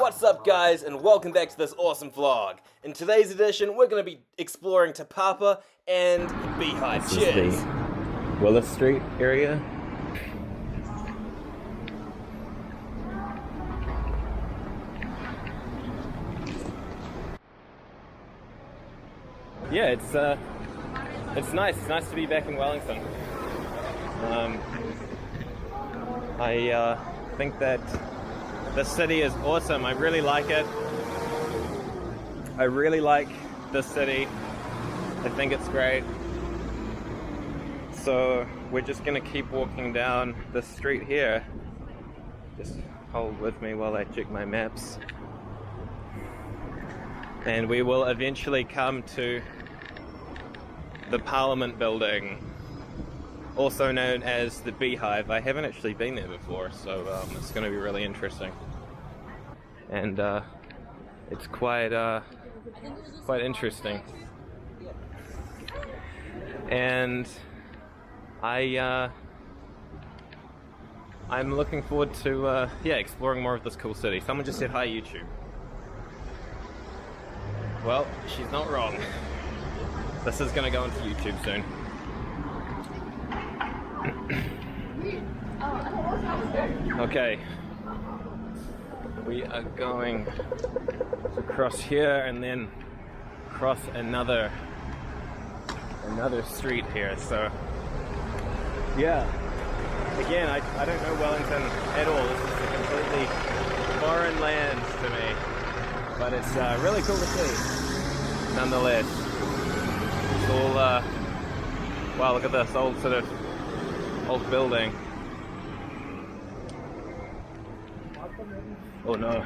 What's up guys, and welcome back to this awesome vlog. In today's edition, we're going to be exploring Te Papa and Beehive. Cheers! This is the Willis Street area. Yeah, it's nice. It's nice to be back in Wellington. I think that the city is awesome. I really like it. I really like this city. I think it's great. So we're just gonna keep walking down the street here. Just hold with me while I check my maps. And we will eventually come to the Parliament building, also known as the Beehive. I haven't actually been there before, so it's going to be really interesting. And it's quite interesting. And I'm looking forward to exploring more of this cool city. Someone just said hi, YouTube. Well, she's not wrong. This is going to go into YouTube soon. Okay, we are going to cross here and then cross another street here. So yeah, again, I don't know Wellington at all. This is a completely foreign land to me, but it's really cool to see nonetheless. It's all wow, look at this old building. Oh no.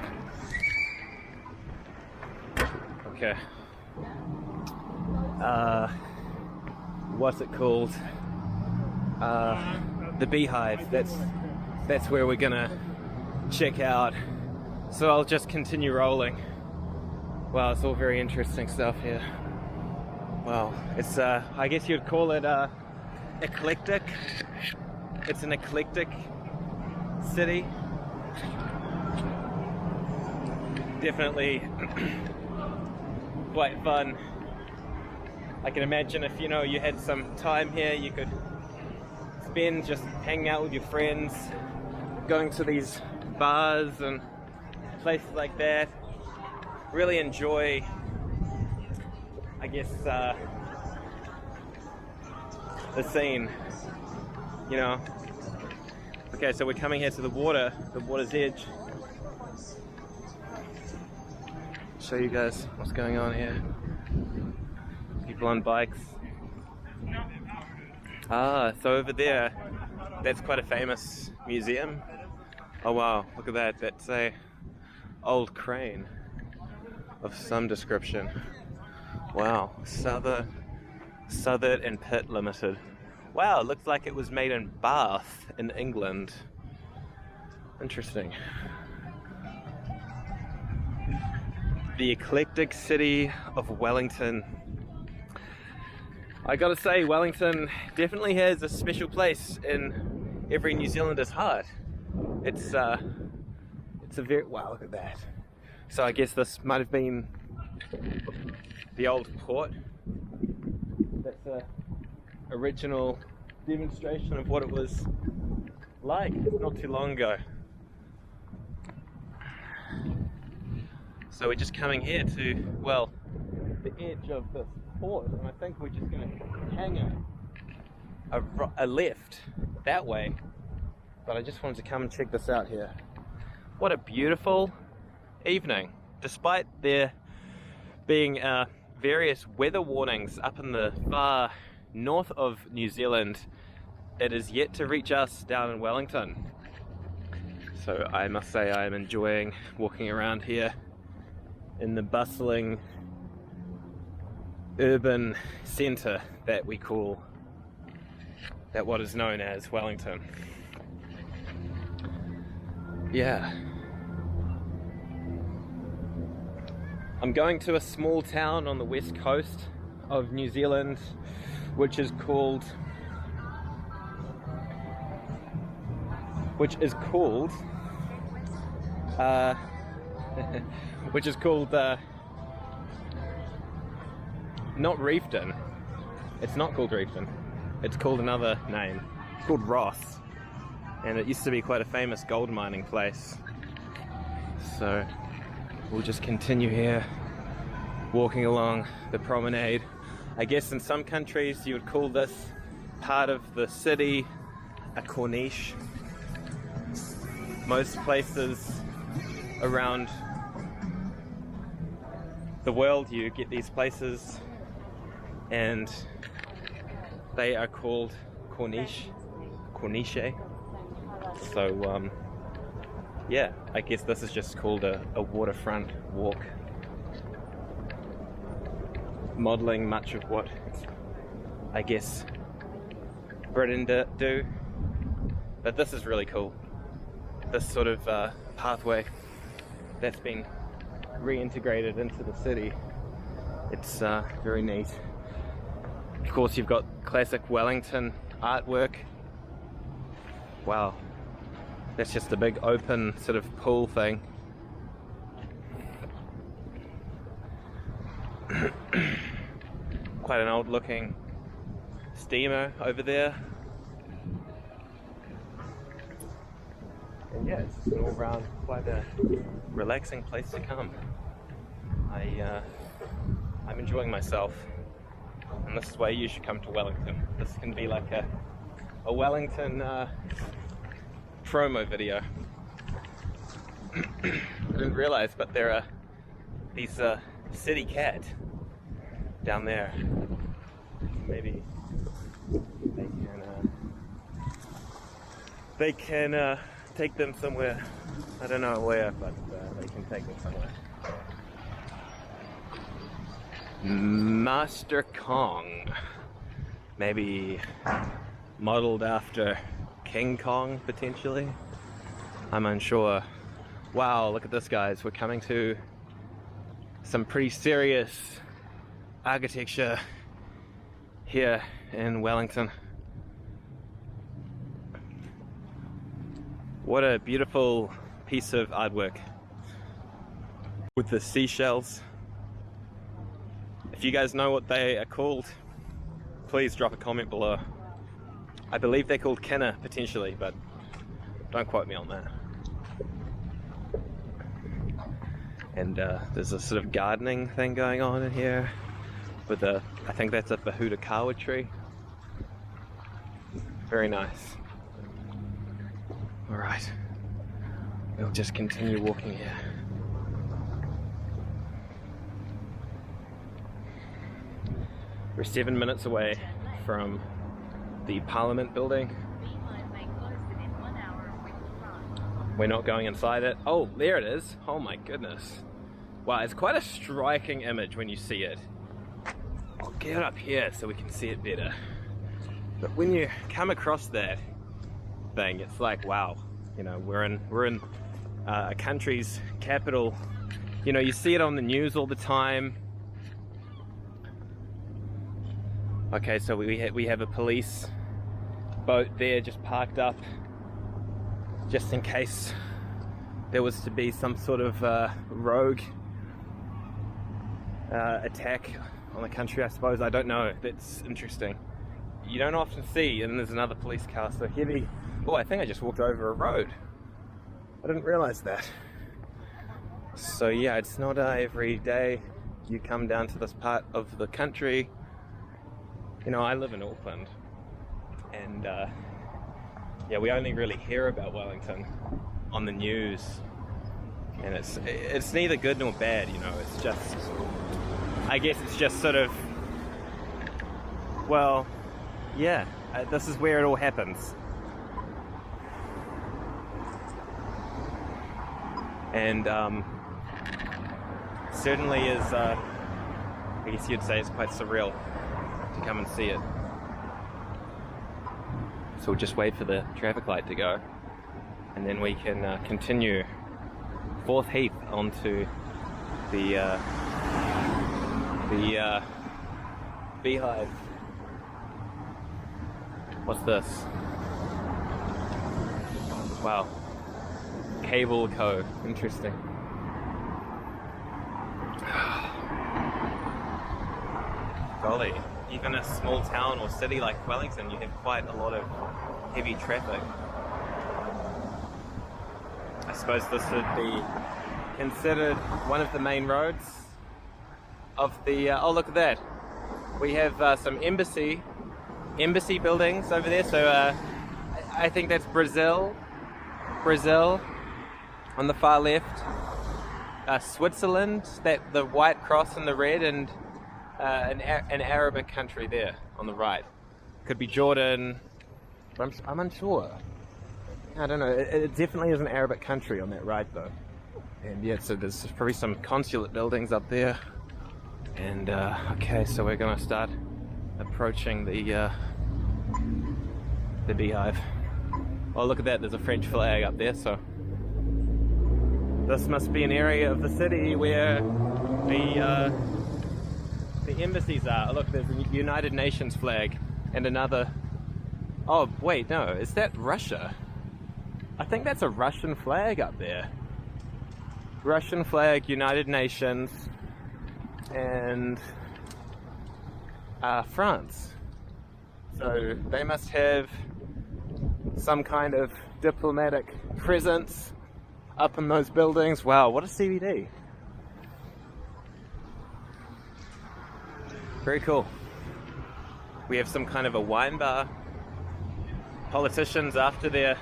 Okay. What's it called? The Beehive. That's where we're gonna check out. So I'll just continue rolling. Wow, it's all very interesting stuff here. Wow, it's I guess you'd call it eclectic. It's an eclectic city. Definitely quite fun. I can imagine if you had some time here, you could spend just hanging out with your friends, going to these bars and places like that. Really enjoy, I guess, the scene, Okay, so we're coming here to the water's edge. Show you guys what's going on here. People on bikes. So over there, that's quite a famous museum. Oh wow, look at that. That's a old crane of some description. Wow, Southern and Pitt Limited. Wow, it looks like it was made in Bath in England. Interesting. The eclectic city of Wellington. I gotta say, Wellington definitely has a special place in every New Zealander's heart. It's a very, wow, look at that. So I guess this might have been the old port. That's a original demonstration of what it was like not too long ago. So we're just coming here to, well, the edge of this port, and I think we're just going to hang a left that way. But I just wanted to come and check this out here. What a beautiful evening. Despite there being various weather warnings up in the far north of New Zealand, it is yet to reach us down in Wellington. So I must say I am enjoying walking around here in the bustling urban centre that what is known as Wellington. Yeah. I'm going to a small town on the west coast of New Zealand, which is called which is called not Reefton. It's not called Reefton. It's called another name. It's called Ross, and it used to be quite a famous gold mining place. So we'll just continue here, walking along the promenade. I guess in some countries you would call this part of the city a corniche. Most places around the world you get these places and they are called corniche. So yeah, I guess this is just called a waterfront walk, modeling much of what I guess Britain do. But this is really cool, this sort of pathway that's been reintegrated into the city. It's very neat. Of course, you've got classic Wellington artwork. Wow, that's just a big open sort of pool thing. Quite an old looking steamer over there. And yeah, it's just an all round quite a relaxing place to come. I'm enjoying myself, and this is why you should come to Wellington. This can be like a Wellington promo video. I didn't realize, but there are these city cat down there. Maybe they can take them somewhere. I don't know where, but they can take them somewhere. Master Kong, maybe modeled after King Kong potentially. I'm unsure. Wow, look at this, guys. We're coming to some pretty serious architecture here in Wellington. What a beautiful piece of artwork with the seashells. If you guys know what they are called, please drop a comment below. I believe they're called kinna potentially, but don't quote me on that. And there's a sort of gardening thing going on in here with I think that's a Bahutakawa tree. Very nice. Alright, we'll just continue walking here. We're 7 minutes away from the Parliament building. We're not going inside it. Oh, there it is. Oh my goodness. Wow, it's quite a striking image when you see it. I'll get it up here so we can see it better. But when you come across that thing, it's like, wow, you know, we're in a country's capital. You know, you see it on the news all the time. Okay, so we have a police boat there just parked up, just in case there was to be some sort of rogue attack on the country, I suppose. I don't know. That's interesting. You don't often see, and there's another police car so heavy. Oh, I think I just walked over a road. I didn't realize that. So yeah, it's not every day you come down to this part of the country. You know, I live in Auckland, and yeah, we only really hear about Wellington on the news, and it's neither good nor bad, you know. It's just, I guess it's just sort of, well, yeah, this is where it all happens. And certainly is, I guess you'd say it's quite surreal to come and see it. So we'll just wait for the traffic light to go, and then we can continue Fourth Heath onto the Beehive. What's this? Wow. Cable Co. Interesting. golly, even a small town or city like Wellington, you have quite a lot of heavy traffic. I suppose this would be considered one of the main roads of the, oh look at that, we have some embassy buildings over there, so I think that's Brazil on the far left, Switzerland, that the white cross and the red, and an Arabic country there on the right. Could be Jordan, but I'm unsure. I don't know, it definitely is an Arabic country on that right though. And yeah, so there's probably some consulate buildings up there. And okay, so we're gonna start approaching the Beehive. Oh, look at that, there's a French flag up there, so this must be an area of the city where the embassies are. Oh, look, there's a United Nations flag and another. Oh wait, no, is that Russia? I think that's a Russian flag up there. Russian flag, United Nations, and France. So they must have some kind of diplomatic presence up in those buildings. Wow, what a CBD. Very cool. We have some kind of a wine bar. Politicians, after their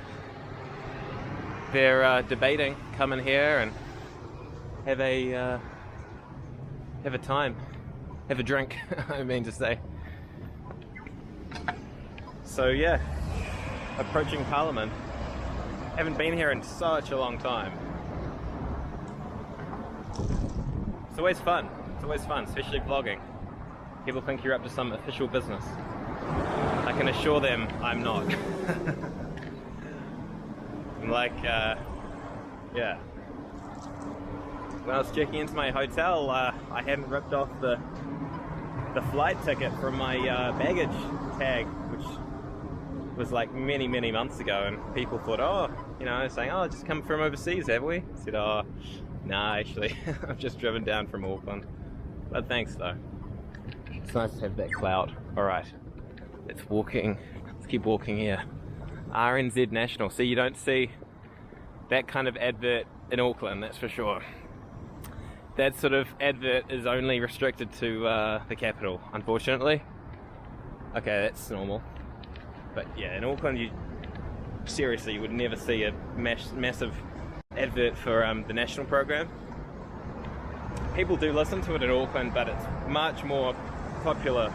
debating, come in here and have a time, have a drink. I mean to say. So yeah, approaching Parliament. Haven't been here in such a long time. It's always fun. It's always fun, especially vlogging. People think you're up to some official business. I can assure them I'm not. I'm like, yeah. When I was checking into my hotel, I hadn't ripped off the flight ticket from my baggage tag, which was like many months ago, and people thought, oh, you know, saying, oh, just come from overseas, have we? I said, oh, nah, actually, I've just driven down from Auckland. But thanks though. It's nice to have that clout. Alright, let's keep walking here. RNZ National. See, you don't see that kind of advert in Auckland, that's for sure. That sort of advert is only restricted to the capital, unfortunately. Okay, that's normal. But yeah, in Auckland, you would never see a massive advert for the national program. People do listen to it in Auckland, but it's much more popular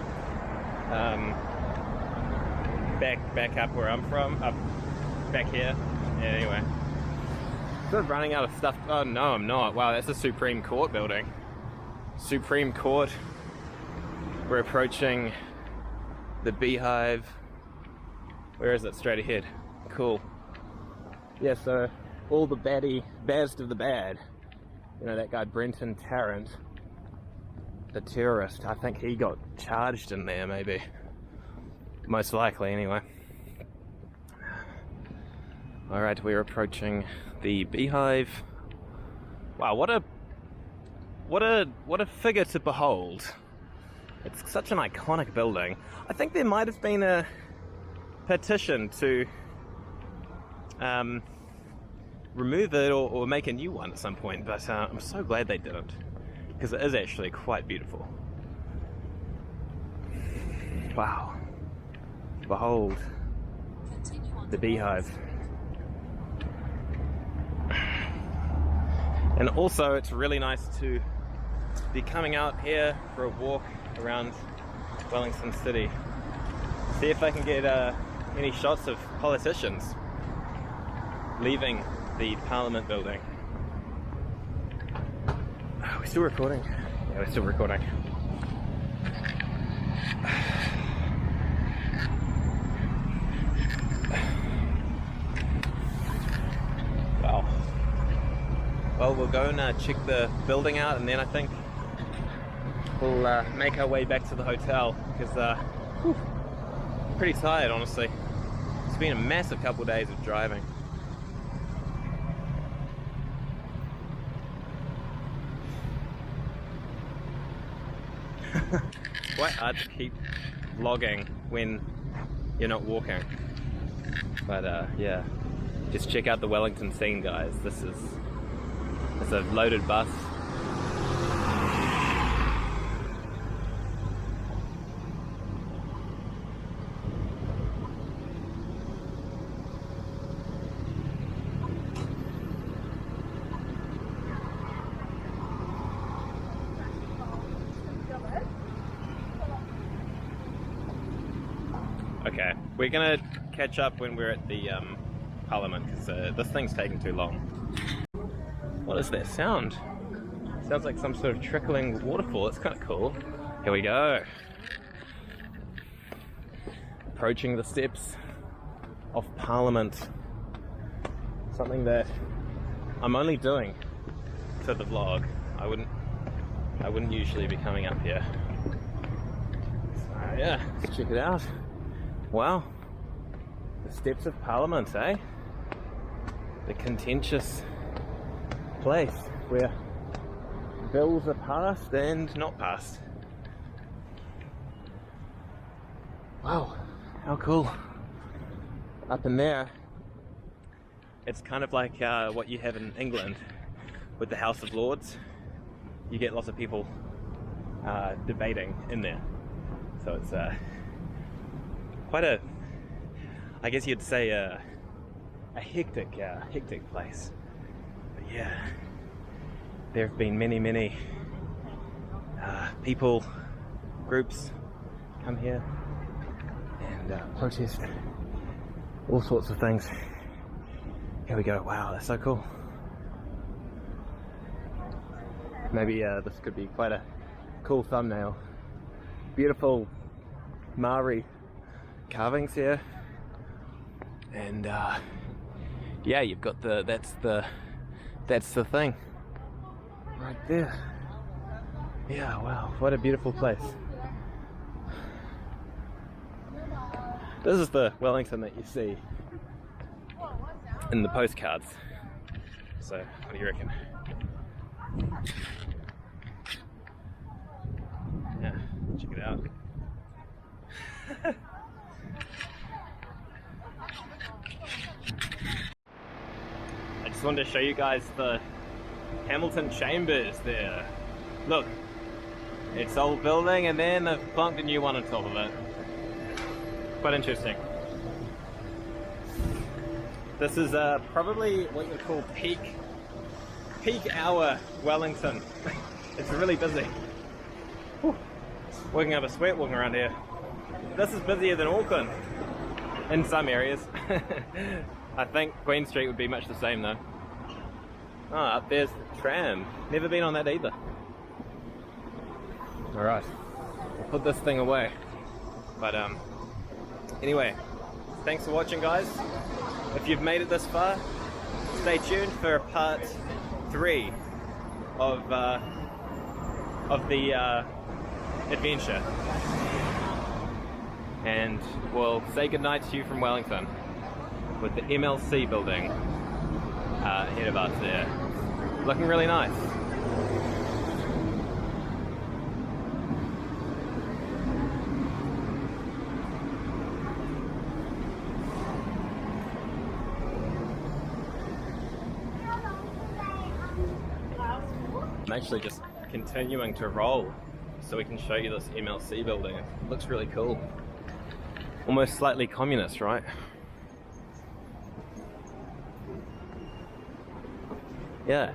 back up where I'm from, up back here. Yeah, anyway. Sort of running out of stuff. Oh no, I'm not. Wow, that's a Supreme Court building. Supreme Court. We're approaching the Beehive. Where is it? Straight ahead. Cool. Yeah, so all the baddest of the bad. You know, that guy Brenton Tarrant, the terrorist, I think he got charged in there, maybe. Most likely, anyway. Alright, we're approaching the Beehive. Wow, what a figure to behold. It's such an iconic building. I think there might have been a petition to remove it or make a new one at some point, but I'm so glad they didn't, because it is actually quite beautiful. Wow. Behold the Beehive. And also it's really nice to be coming out here for a walk around Wellington City. See if I can get any shots of politicians leaving the Parliament building. Are we still recording? Yeah, we're still recording. Wow. Well, we'll go and check the building out, and then I think we'll make our way back to the hotel, because pretty tired, honestly. It's been a massive couple of days of driving. quite hard to keep vlogging when you're not walking. But yeah, just check out the Wellington scene, guys. It's a loaded bus. Okay, we're gonna catch up when we're at the Parliament, because this thing's taking too long. What is that sound? Sounds like some sort of trickling waterfall. It's kind of cool. Here we go. Approaching the steps of Parliament. Something that I'm only doing for the vlog. I wouldn't usually be coming up here. So yeah, let's check it out. Wow, the steps of Parliament, eh? The contentious place where bills are passed and not passed. Wow, how cool. Up in there, it's kind of like what you have in England with the House of Lords. You get lots of people debating in there. So it's quite a, I guess you'd say a hectic place. But yeah, there have been many people, groups come here and protest all sorts of things. Here we go. Wow, that's so cool. Maybe this could be quite a cool thumbnail. Beautiful Maori carvings here, and yeah, you've got that's the thing right there. Yeah, wow, what a beautiful place. This is the Wellington that you see in the postcards. So what do you reckon? Yeah, check it out. I just wanted to show you guys the Hamilton Chambers there. Look, it's old building and then they've plunked a new one on top of it. Quite interesting. This is probably what you would call peak hour Wellington. It's really busy. Whew. Working up a sweat walking around here. This is busier than Auckland in some areas. I think Queen Street would be much the same though. Oh, up there's the tram. Never been on that either. Alright, we'll put this thing away. But anyway, thanks for watching, guys. If you've made it this far, stay tuned for part 3 of the adventure. And we'll say goodnight to you from Wellington with the MLC building ahead of us there. Looking really nice. I'm actually just continuing to roll so we can show you this MLC building. It looks really cool. Almost slightly communist, right? Yeah,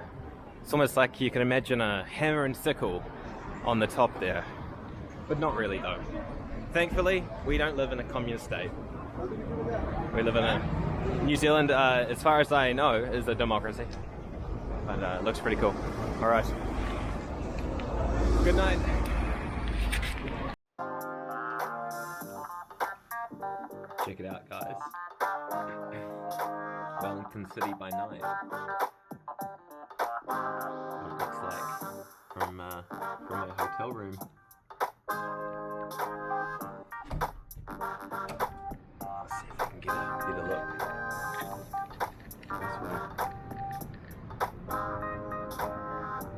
it's almost like you can imagine a hammer and sickle on the top there, but not really though. Thankfully, we don't live in a communist state. We live in a New Zealand, as far as I know, is a democracy. But it looks pretty cool. All right. Good night. Check it out, guys. Wellington City by night. What it looks like from a hotel room. Let's see if I can get a look. This way. I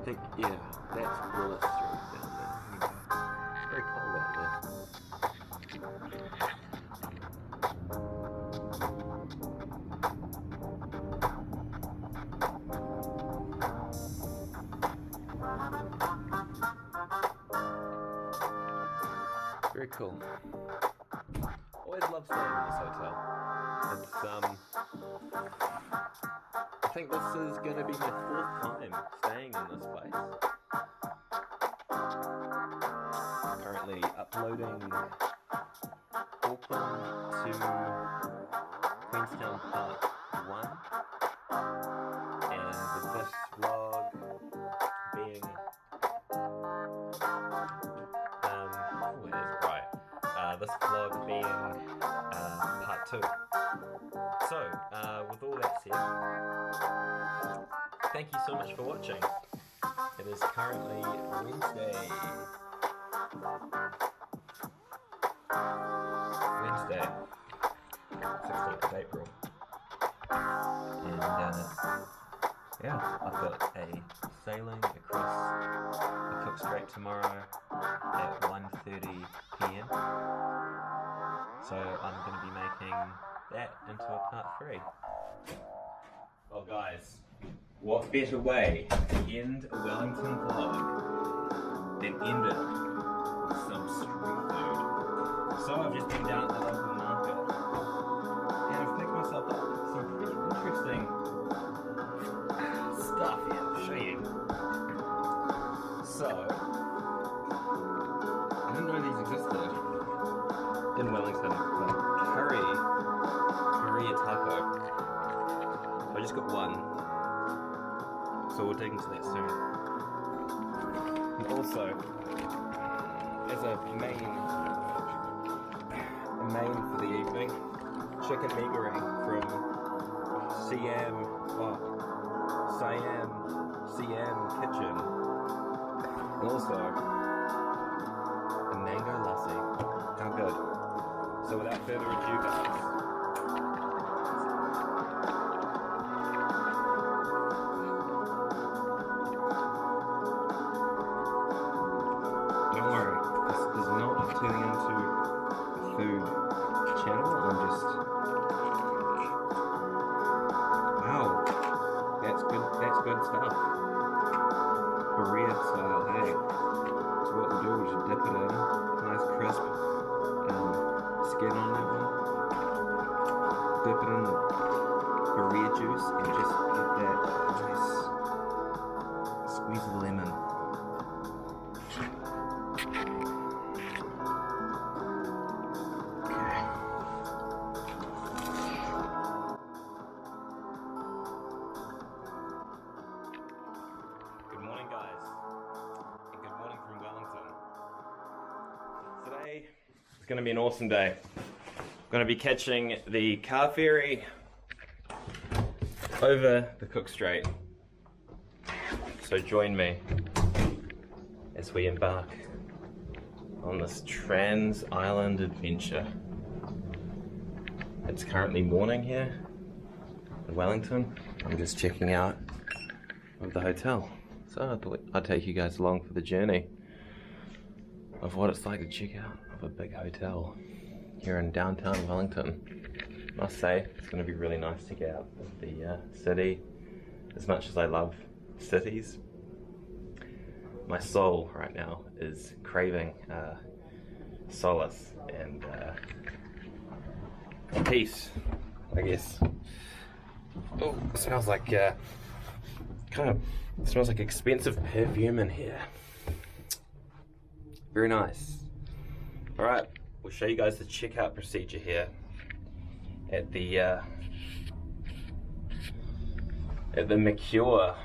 think, yeah, that's Willis Street down there. It's very cold out there. Very cool. Always love staying in this hotel. It's I think this is going to be my 4th time staying in this place. Currently uploading Auckland to Queenstown Part 1, and this vlog being this vlog being part 2. So, with all that said, thank you so much for watching. It is currently Wednesday, 16th of April. And yeah, I've got a sailing across the Cook Strait tomorrow at 1:30 p.m. So I'm going to be making that into a part 3. Well guys, what better way to end a Wellington vlog than end it with some street food. So I've just been down at the local market and I've picked myself up some pretty interesting stuff here to show you. So, I didn't know these existed in Wellington, but curry taco. So I just got one, so we'll dig into that soon. And also, as a main for the evening, chicken mee goreng from Siam Kitchen. And also, a mango lassi. How good. So without further ado, guys, don't worry, this is not turning into a food channel. I'm just, wow, that's good stuff. Korea style, hey. So what we'll do is just dip it in, nice crisp skin on that one. Dip it in the Korea juice and just get that nice squeeze of lemon. Okay. Good morning, guys, and good morning from Wellington. Today it's going to be an awesome day. I'm going to be catching the car ferry over the Cook Strait. So join me as we embark on this trans-island adventure. It's currently morning here in Wellington. I'm just checking out of the hotel. So I thought I'd take you guys along for the journey of what it's like to check out of a big hotel here in downtown Wellington. I must say, it's going to be really nice to get out of the city. As much as I love cities, my soul right now is craving solace and peace, I guess. Oh, it smells like it smells like expensive perfume in here. Very nice. All right, we'll show you guys the checkout procedure here at the McCure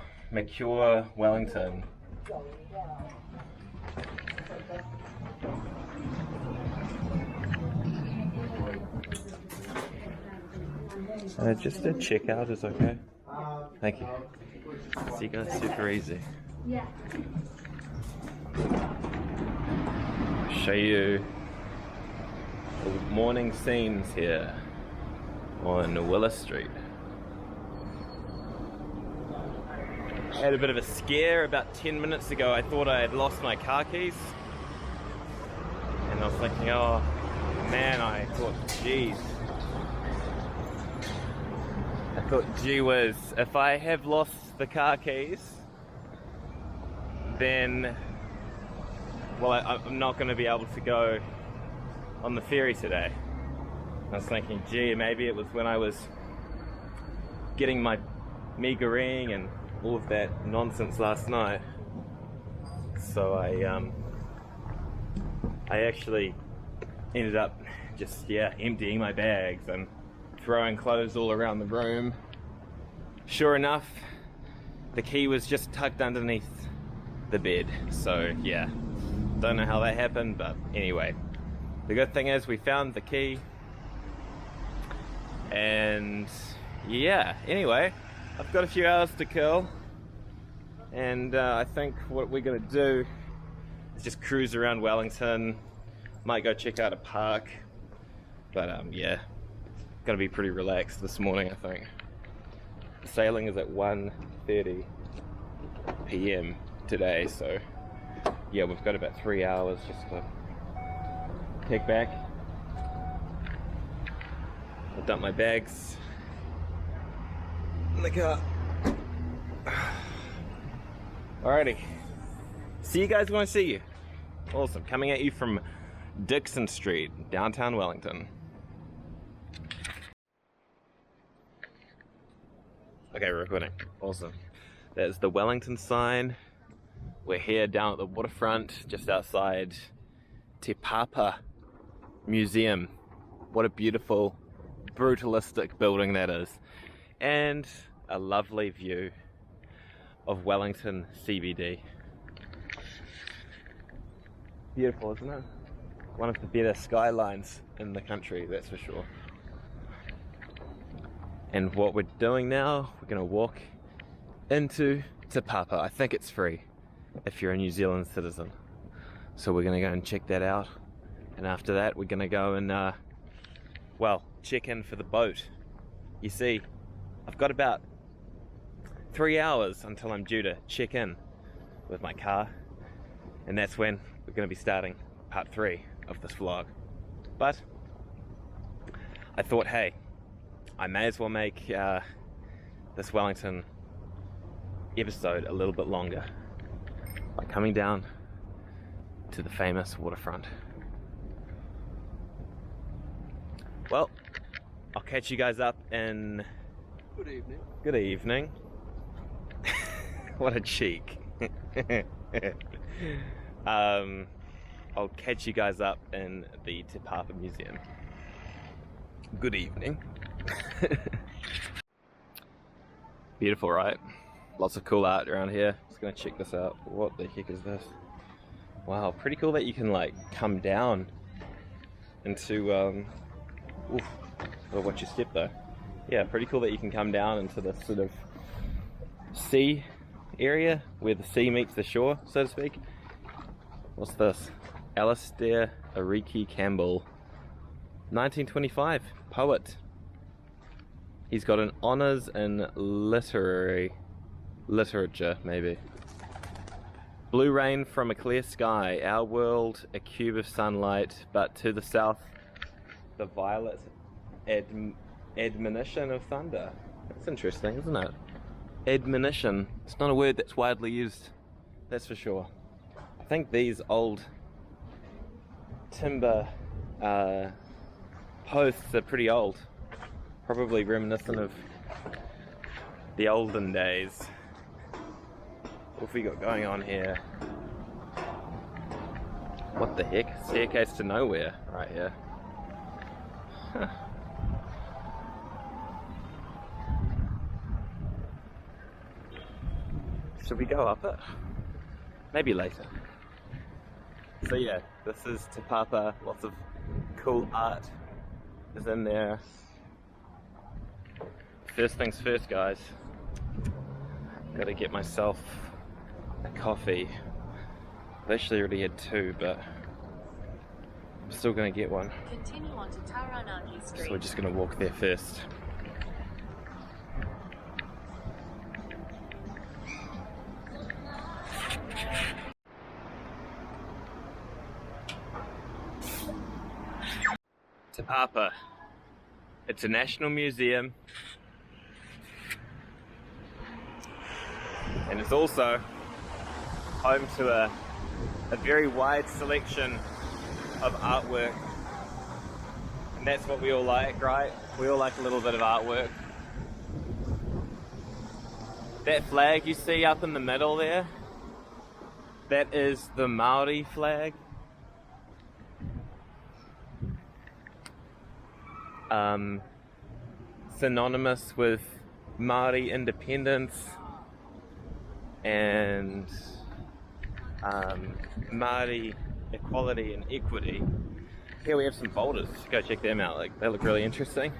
Wellington. Just a checkout is okay. Thank you. See you guys super easy. Yeah. Show you the morning scenes here on Willis Street. I had a bit of a scare about 10 minutes ago. I thought I had lost my car keys. And I was thinking, oh man, I thought, geez. I thought, gee whiz, if I have lost the car keys, then, well, I'm not going to be able to go on the ferry today. I was thinking, gee, maybe it was when I was getting my meagering and all of that nonsense last night. So I actually ended up just, emptying my bags and throwing clothes all around the room. Sure enough, the key was just tucked underneath the bed. So yeah, don't know how that happened, but anyway. The good thing is we found the key. And yeah, anyway, I've got a few hours to kill. And I think what we're gonna do is just cruise around Wellington. Might go check out a park. But yeah, gonna be pretty relaxed this morning, I think. The sailing is at 1:30 p.m. today, so yeah, we've got about 3 hours just to kick back. I'll dump my bags in the car. Alrighty, see you guys when I see you. Awesome, coming at you from Dixon Street, downtown Wellington. Okay, we're recording. Awesome. There's the Wellington sign. We're here down at the waterfront, just outside Te Papa Museum. What a beautiful, brutalistic building that is. And a lovely view of Wellington CBD. Beautiful, isn't it? One of the better skylines in the country, that's for sure. And what we're doing now, we're gonna walk into Te Papa. I think it's free if you're a New Zealand citizen. So we're gonna go and check that out. And after that, we're gonna go and, check in for the boat. You see, I've got about 3 hours until I'm due to check in with my car. And that's when we're gonna be starting part 3 of this vlog. But I thought, hey, I may as well make this Wellington episode a little bit longer by coming down to the famous waterfront. Well, I'll catch you guys up in... Good evening. Good evening. What a cheek. I'll catch you guys up in the Te Papa Museum. Good evening. Beautiful, right? Lots of cool art around here. Just gonna check this out. What the heck is this? Wow, pretty cool that you can like come down into oof, gotta watch your step though. Yeah, pretty cool that you can come down into this sort of sea area where the sea meets the shore, so to speak. What's this? Alistair Ariki Campbell, 1925, poet. He's got an honours in literature, maybe. Blue rain from a clear sky, our world a cube of sunlight, but to the south, the violet admonition of thunder. That's interesting, isn't it? Admonition. It's not a word that's widely used, that's for sure. I think these old timber posts are pretty old. Probably reminiscent of the olden days. What have we got going on here? What the heck? Staircase to nowhere right here. Huh. Should we go up it? Maybe later. So yeah, this is Te Papa. Lots of cool art is in there. First things first, guys. Gotta get myself a coffee. I've actually already had 2, but I'm still gonna get one. Continue on to Taranaki Street. So we're just gonna walk there first. Te Papa. It's a national museum. And it's also home to a very wide selection of artwork And that's what we all like, right? We all like a little bit of artwork. That flag you see up in the middle there, that is the Maori flag. Synonymous with Maori independence and Maori equality and equity. Here we have some boulders. Go check them out. Like, they look really interesting.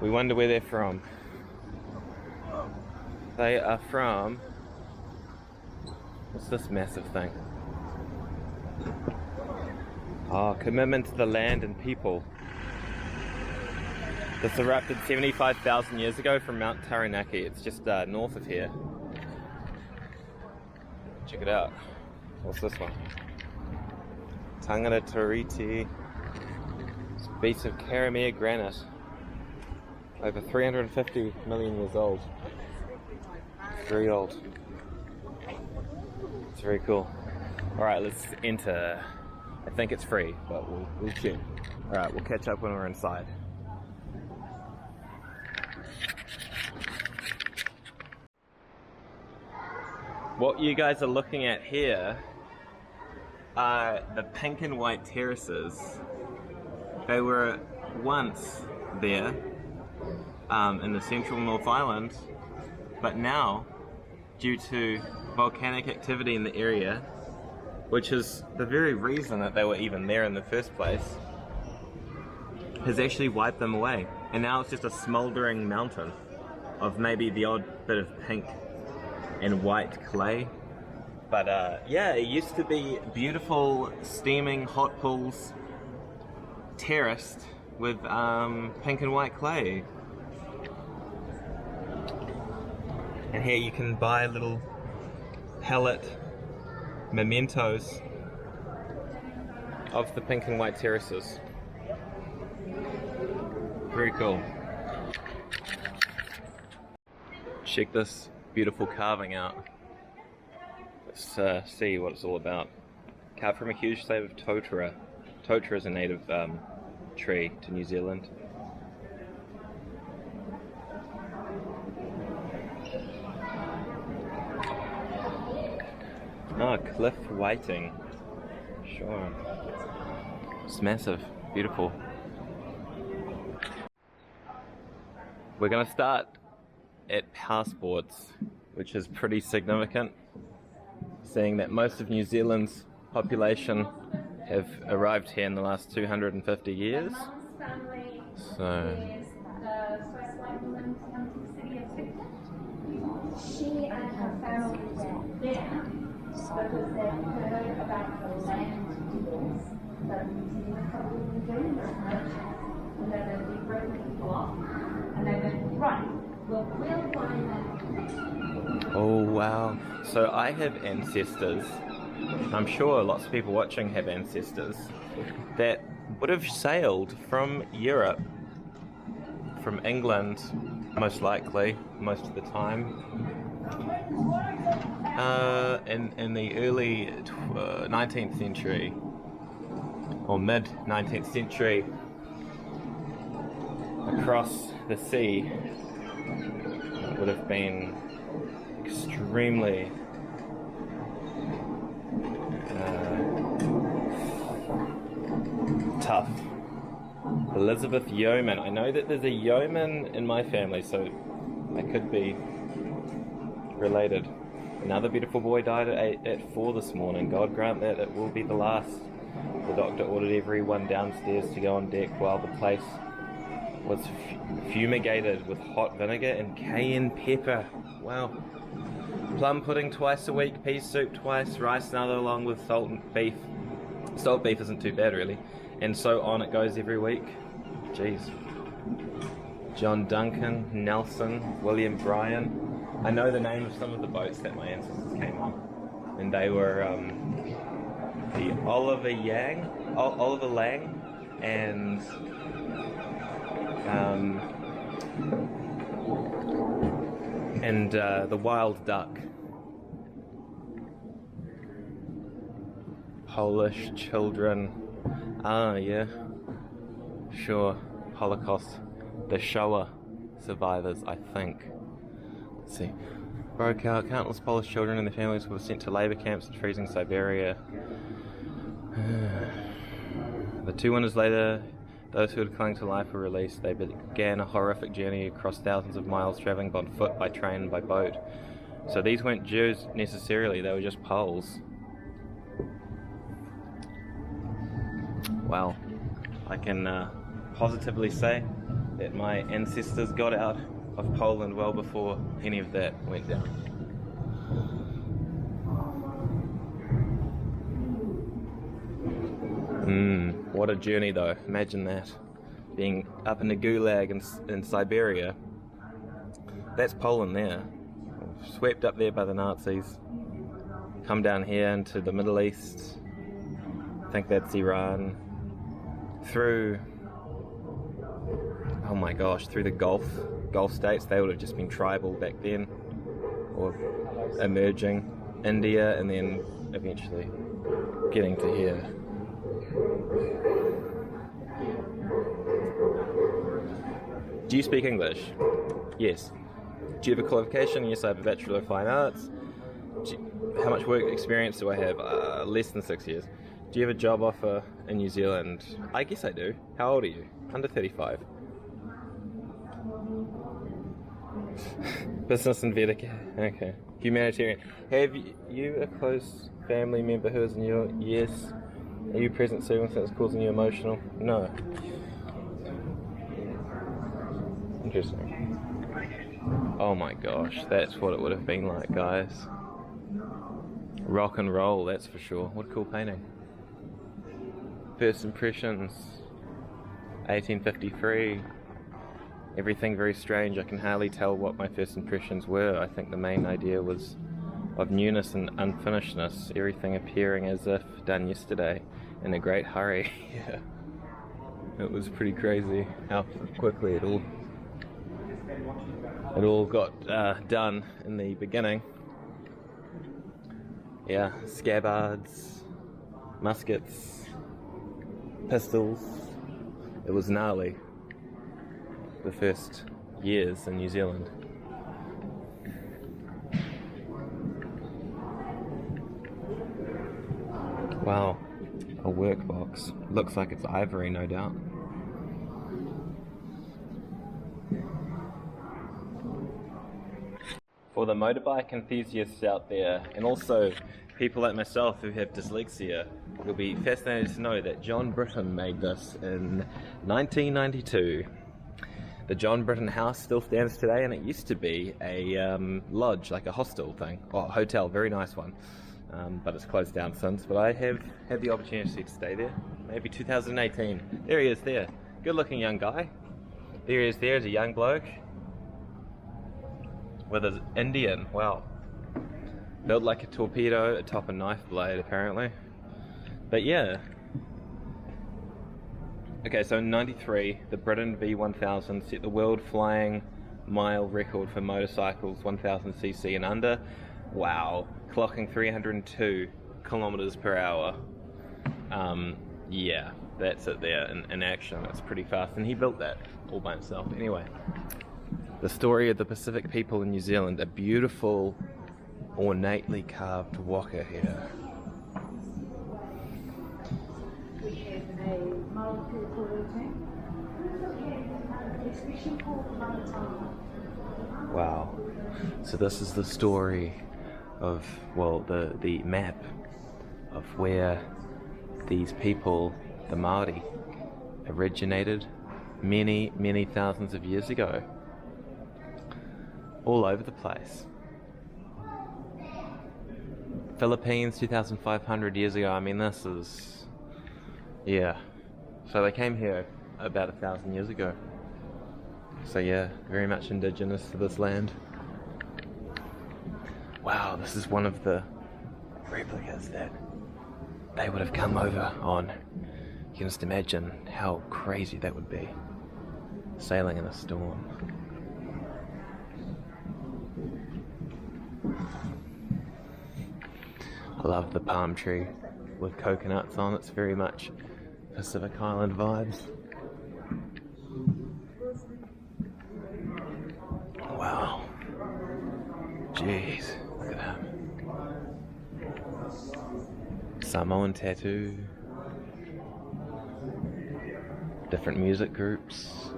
We wonder where they're from. They are from... what's this massive thing? Oh, commitment to the land and people. This erupted 75,000 years ago from Mount Taranaki. It's just north of here. Check it out. What's this one? Tangata Toriti. It's a piece of Karamea granite. Over 350 million years old. It's very old. It's very cool. Alright, let's enter. I think it's free, but we'll check. Alright, we'll catch up when we're inside. What you guys are looking at here are the pink and white terraces. They were once there in the central North Island, but now, due to volcanic activity in the area, which is the very reason that they were even there in the first place, has actually wiped them away. And now it's just a smouldering mountain of maybe the odd bit of pink and white clay. But yeah, it used to be beautiful steaming hot pools terraced with pink and white clay. And here you can buy little pellet mementos of the pink and white terraces. Very cool. Check this beautiful carving out. Let's see what it's all about. Carved from a huge slab of totara. Totara is a native tree to New Zealand. Oh, cliff whiting. Sure. It's massive. Beautiful. We're gonna start at passports, which is pretty significant, seeing that most of New Zealand's population have arrived here in the last 250 years. So... she and her family were there because they heard about the land deals that New Zealand probably been doing this much, and that they'd be breaking people off, and they went, right, well, we'll find that. Oh wow. So I have ancestors, I'm sure lots of people watching have ancestors, that would have sailed from Europe, from England, most likely, most of the time, in the early 19th century, or mid 19th century, across the sea. It would have been extremely tough. Elizabeth Yeoman. I know that there's a Yeoman in my family, so I could be related. Another beautiful boy died at 4 this morning. God grant that it will be the last. The doctor ordered everyone downstairs to go on deck while the place was fumigated with hot vinegar and cayenne pepper. Wow. Plum pudding twice a week, pea soup twice, rice another along with salt and beef. Salt beef isn't too bad really. And so on it goes every week. Jeez. John Duncan, Nelson, William Bryan. I know the name of some of the boats that my ancestors came on. And they were the Oliver Lang, and the Wild Duck. Polish children. Ah, yeah. sure. Holocaust, the Shoah survivors, I think. Let's see. Broke out. Countless Polish children and their families were sent to labor camps in freezing Siberia. The 2 winters later, those who had clung to life were released. They began a horrific journey across thousands of miles, travelling on foot, by train, and by boat. So these weren't Jews necessarily, they were just Poles. Well, I can positively say that my ancestors got out of Poland well before any of that went down. What a journey though, imagine that. Being up in the gulag in Siberia. That's Poland there. Swept up there by the Nazis. Come down here into the Middle East. I think that's Iran. Through, oh my gosh, through the Gulf states. They would have just been tribal back then. Or emerging. India, and then eventually getting to here. Do you speak English? Yes. Do you have a qualification? Yes, I have a Bachelor of Fine Arts. How much work experience do I have? Less than 6 years. Do you have a job offer in New Zealand? I guess I do. How old are you? Under 35. Business and Vedic. Okay. Humanitarian. Have you a close family member who is in your... Yes. Are you present circumstances causing you emotional? No. Interesting. Oh my gosh, that's what it would have been like, guys. Rock and roll, that's for sure. What a cool painting. First impressions, 1853. Everything very strange. I can hardly tell what my first impressions were. I think the main idea was of newness and unfinishedness, everything appearing as if done yesterday in a great hurry. Yeah. It was pretty crazy how quickly it all got done in the beginning. Yeah, scabbards, muskets, pistols. It was gnarly. The first years in New Zealand. Wow, a workbox. Looks like it's ivory, no doubt. For the motorbike enthusiasts out there, and also people like myself who have dyslexia, you'll be fascinated to know that John Britton made this in 1992. The John Britton House still stands today, and it used to be a lodge, like a hostel thing, or a hotel, very nice one. But it's closed down since. But I have had the opportunity to stay there, maybe 2018. There he is there. Good looking young guy. There he is there as a young bloke. With his Indian, wow. Built like a torpedo atop a knife blade, apparently. But yeah. Okay, so in 93, the Britain V1000 set the world flying mile record for motorcycles 1000cc and under. Wow, clocking 302 kilometers per hour. Yeah, that's it there in action. It's pretty fast, and he built that all by himself. Anyway, the story of the Pacific people in New Zealand, a beautiful, ornately carved waka here. We have a multiple routine. It's fishing called Maritime. Wow. So this is the story of, well, the map of where these people, the Māori, originated many, many thousands of years ago. All over the place. Philippines, 2,500 years ago. I mean, this is... yeah. So they came here about 1,000 years ago. So yeah, very much indigenous to this land. Wow, this is one of the replicas that they would have come over on. You can just imagine how crazy that would be. Sailing in a storm. I love the palm tree with coconuts on. It's very much Pacific Island vibes. Jeez, look at that. Samoan tattoo. Different music groups.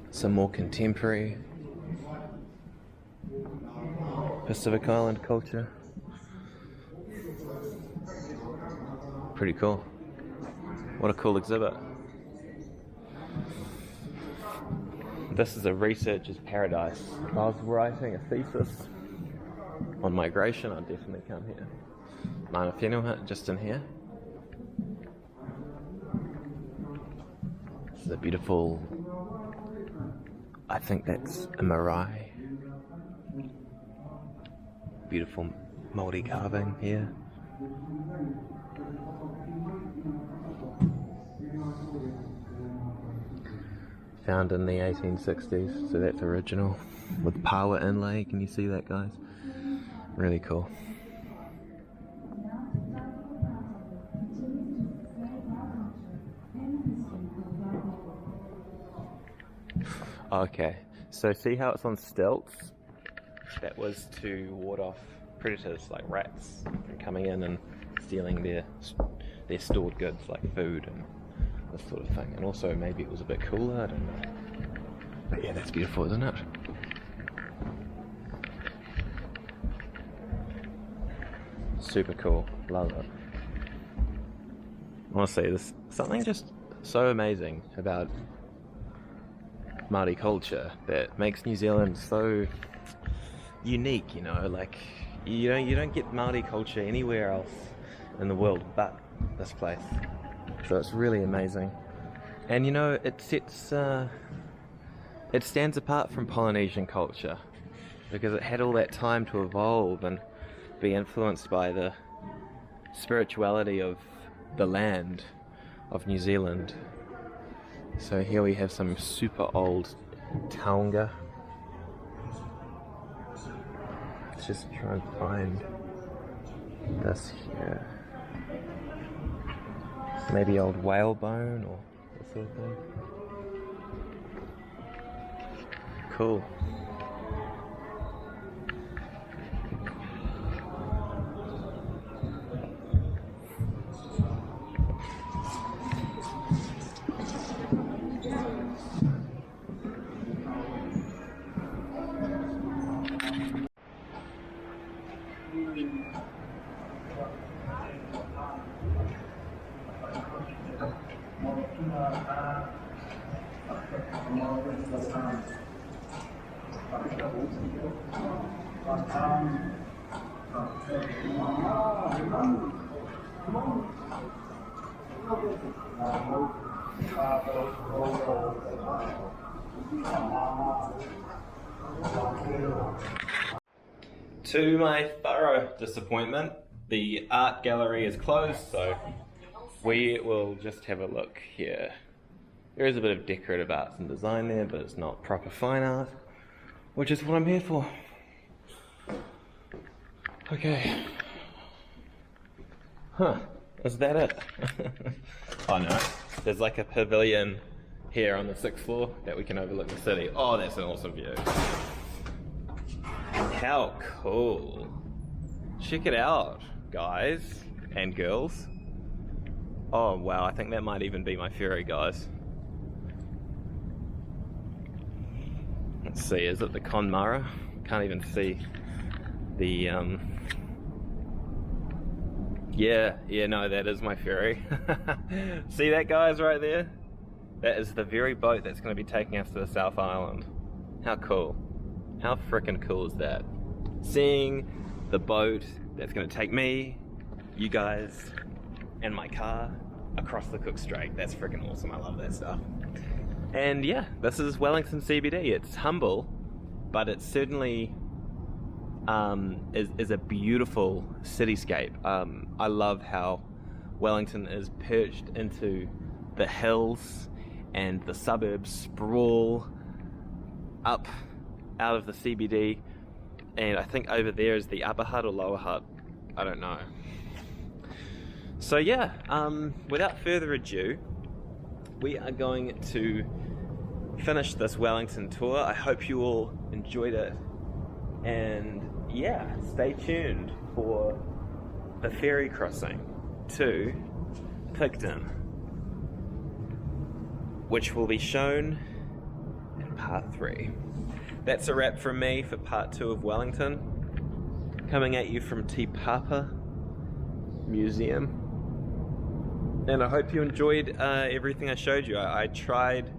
Some more contemporary Pacific Island culture. Pretty cool. What a cool exhibit. This is a researcher's paradise. If I was writing a thesis on migration, I'd definitely come here. Mana Whenua, just in here. This is a beautiful, I think that's a marae. Beautiful Māori carving here. Found in the 1860s, so that's original. With power inlay, can you see that, guys? Really cool. Okay, so see how it's on stilts? That was to ward off predators like rats from coming in and stealing their stored goods like food and this sort of thing. And also maybe it was a bit cooler, I don't know. But yeah, that's beautiful, isn't it? Super cool, love it. Honestly, there's something just so amazing about Māori culture that makes New Zealand so unique, you know, like you don't get Māori culture anywhere else in the world but this place. So it's really amazing. And you know, it stands apart from Polynesian culture because it had all that time to evolve and be influenced by the spirituality of the land of New Zealand. So here we have some super old taonga. Let's just try and find this here. Maybe old whalebone or that sort of thing. Cool. To my thorough disappointment, the art gallery is closed, so we will just have a look here. There is a bit of decorative arts and design there, but it's not proper fine art, which is what I'm here for. Okay. Huh, is that it? Oh no, there's like a pavilion here on the 6th floor that we can overlook the city. Oh, that's an awesome view. How cool. Check it out, guys and girls. Oh wow, I think that might even be my ferry, guys. Let's see, is it the Connemara? Can't even see the yeah, no, that is my ferry. See that, guys, right there? That is the very boat that's going to be taking us to the South Island. How cool. How frickin' cool is that? Seeing the boat that's going to take me, you guys, and my car across the Cook Strait. That's frickin' awesome. I love that stuff. And yeah, this is Wellington CBD. It's humble, but it certainly is a beautiful cityscape. I love how Wellington is perched into the hills and the suburbs sprawl up out of the CBD, and I think over there is the upper hut or lower hut, I don't know. So yeah, without further ado, we are going to finish this Wellington tour. I hope you all enjoyed it. And yeah, stay tuned for the ferry crossing to Picton, which will be shown in part 3. That's a wrap from me for part 2 of Wellington, coming at you from Te Papa Museum. And I hope you enjoyed everything I showed you. I tried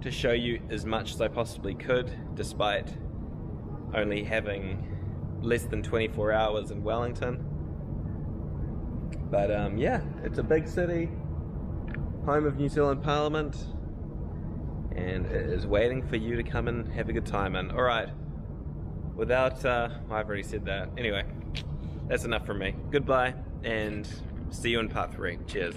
to show you as much as I possibly could, despite only having less than 24 hours in Wellington. But yeah, it's a big city, home of New Zealand Parliament, and it is waiting for you to come and have a good time. And alright, without, I've already said that. Anyway, that's enough from me. Goodbye, and see you in part 3. Cheers.